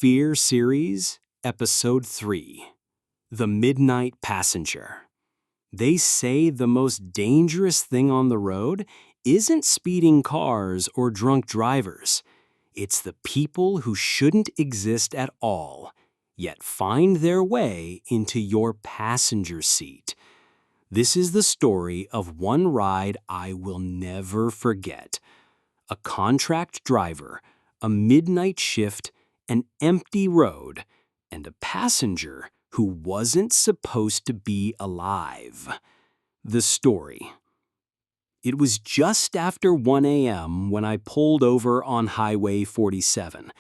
Fear Series, Ep.3, The Midnight Passenger. They say the most dangerous thing on the road isn't speeding cars or drunk drivers. It's the people who shouldn't exist at all, yet find their way into your passenger seat. This is the story of one ride I will never forget. A contract driver, a midnight shift, an empty road, and a passenger who wasn't supposed to be alive. The story. It was just after 1 a.m. when I pulled over on Highway 47.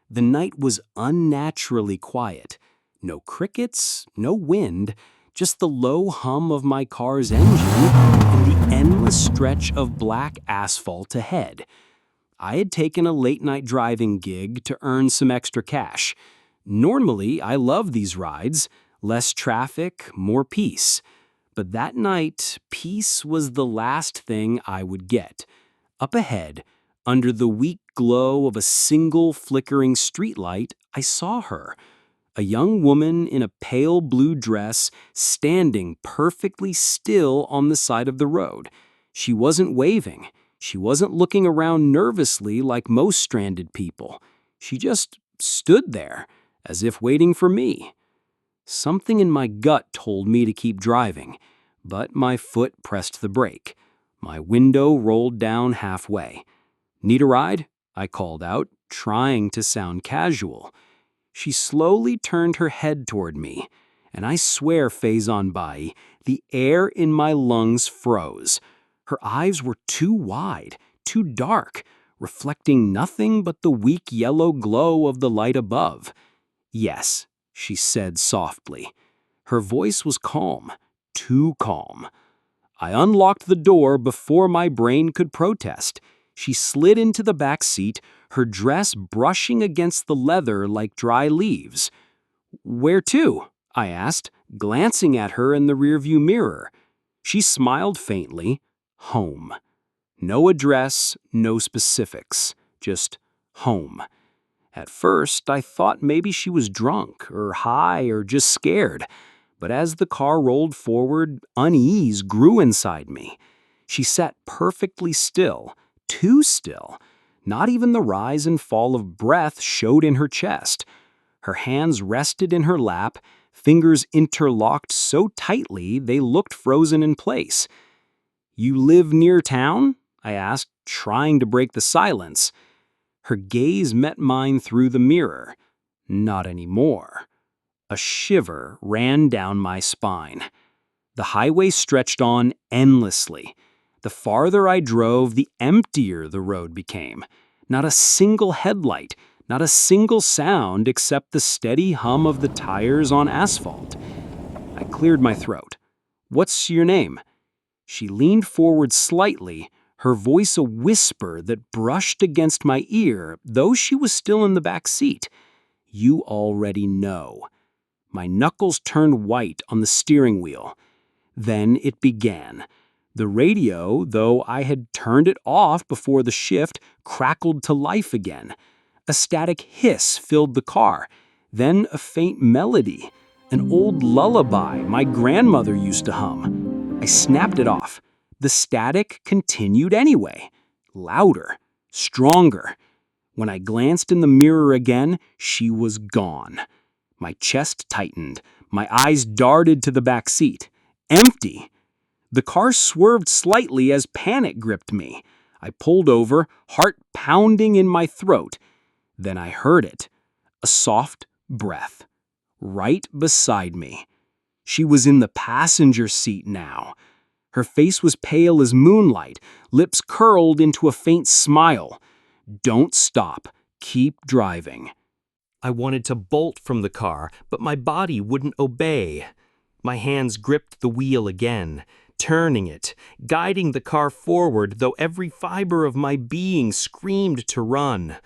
The night was unnaturally quiet. No crickets, no wind, just the low hum of my car's engine and the endless stretch of black asphalt ahead. I had taken a late-night driving gig to earn some extra cash. Normally, I love these rides. Less traffic, more peace. But that night, peace was the last thing I would get. Up ahead, under the weak glow of a single flickering streetlight, I saw her. A young woman in a pale blue dress standing perfectly still on the side of the road. She wasn't waving. She wasn't looking around nervously like most stranded people. She just stood there, as if waiting for me. Something in my gut told me to keep driving, but my foot pressed the brake. My window rolled down halfway. "Need a ride?" I called out, trying to sound casual. She slowly turned her head toward me, and I swear, Faison Bai, the air in my lungs froze. Her eyes were too wide, too dark, reflecting nothing but the weak yellow glow of the light above. "Yes," she said softly. Her voice was calm, too calm. I unlocked the door before my brain could protest. She slid into the back seat, her dress brushing against the leather like dry leaves. "Where to?" I asked, glancing at her in the rearview mirror. She smiled faintly. Home. No address, no specifics, just home. At first, I thought maybe she was drunk or high or just scared. But as the car rolled forward, unease grew inside me. She sat perfectly still, too still. Not even the rise and fall of breath showed in her chest. Her hands rested in her lap, fingers interlocked so tightly they looked frozen in place. "You live near town?" I asked, trying to break the silence. Her gaze met mine through the mirror. Not anymore. A shiver ran down my spine. The highway stretched on endlessly. The farther I drove, the emptier the road became. Not a single headlight, not a single sound except the steady hum of the tires on asphalt. I cleared my throat. "What's your name?" She leaned forward slightly, her voice a whisper that brushed against my ear, though she was still in the back seat. "You already know." My knuckles turned white on the steering wheel. Then it began. The radio, though I had turned it off before the shift, crackled to life again. A static hiss filled the car, then a faint melody, an old lullaby my grandmother used to hum. I snapped it off. The static continued anyway, louder, stronger. When I glanced in the mirror again, she was gone. My chest tightened. My eyes darted to the back seat. Empty. The car swerved slightly as panic gripped me. I pulled over, heart pounding in my throat. Then I heard it. A soft breath. Right beside me. She was in the passenger seat now. Her face was pale as moonlight, lips curled into a faint smile. "Don't stop. Keep driving." I wanted to bolt from the car, but my body wouldn't obey. My hands gripped the wheel again, turning it, guiding the car forward, though every fiber of my being screamed to run.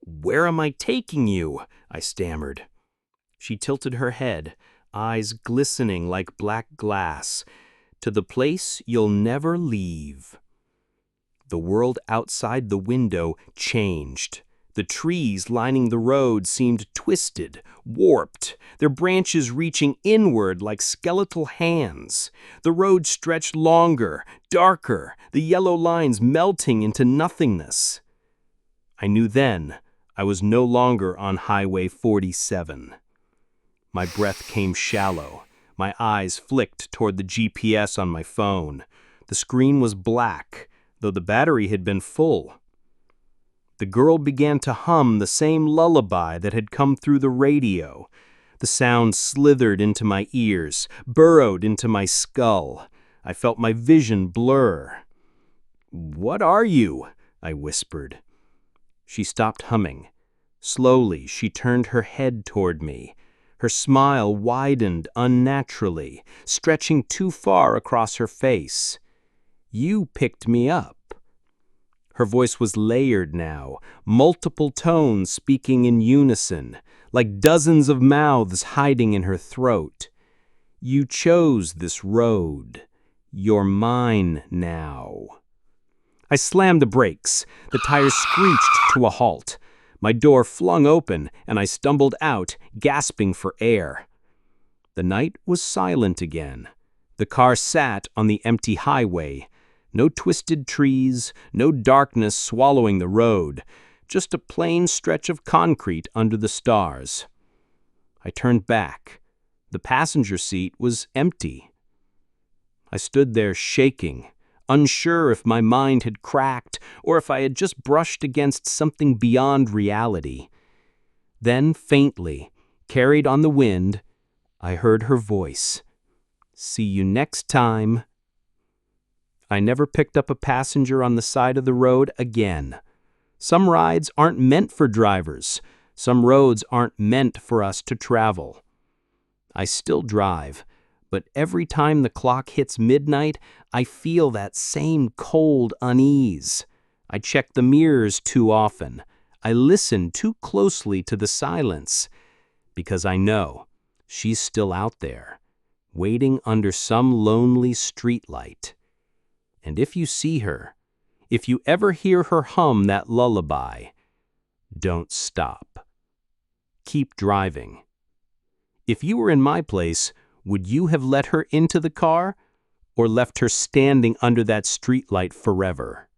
"Where am I taking you?" I stammered. She tilted her head, eyes glistening like black glass. "To the place you'll never leave." The world outside the window changed. The trees lining the road seemed twisted, warped, their branches reaching inward like skeletal hands. The road stretched longer, darker, the yellow lines melting into nothingness. I knew then I was no longer on Highway 47. My breath came shallow. My eyes flicked toward the GPS on my phone. The screen was black, though the battery had been full. The girl began to hum the same lullaby that had come through the radio. The sound slithered into my ears, burrowed into my skull. I felt my vision blur. "What are you?" I whispered. She stopped humming. Slowly, she turned her head toward me. Her smile widened unnaturally, stretching too far across her face. "You picked me up." Her voice was layered now, multiple tones speaking in unison, like dozens of mouths hiding in her throat. "You chose this road. You're mine now." I slammed the brakes. The tires screeched to a halt. My door flung open, and I stumbled out, gasping for air. The night was silent again. The car sat on the empty highway. No twisted trees, no darkness swallowing the road, just a plain stretch of concrete under the stars. I turned back. The passenger seat was empty. I stood there shaking, unsure if my mind had cracked or if I had just brushed against something beyond reality. Then, faintly, carried on the wind, I heard her voice. "See you next time." I never picked up a passenger on the side of the road again. Some rides aren't meant for drivers. Some roads aren't meant for us to travel. I still drive, but every time the clock hits midnight, I feel that same cold unease. I check the mirrors too often. I listen too closely to the silence, because I know she's still out there, waiting under some lonely streetlight. And if you see her, if you ever hear her hum that lullaby, don't stop. Keep driving. If you were in my place, would you have let her into the car or left her standing under that streetlight forever?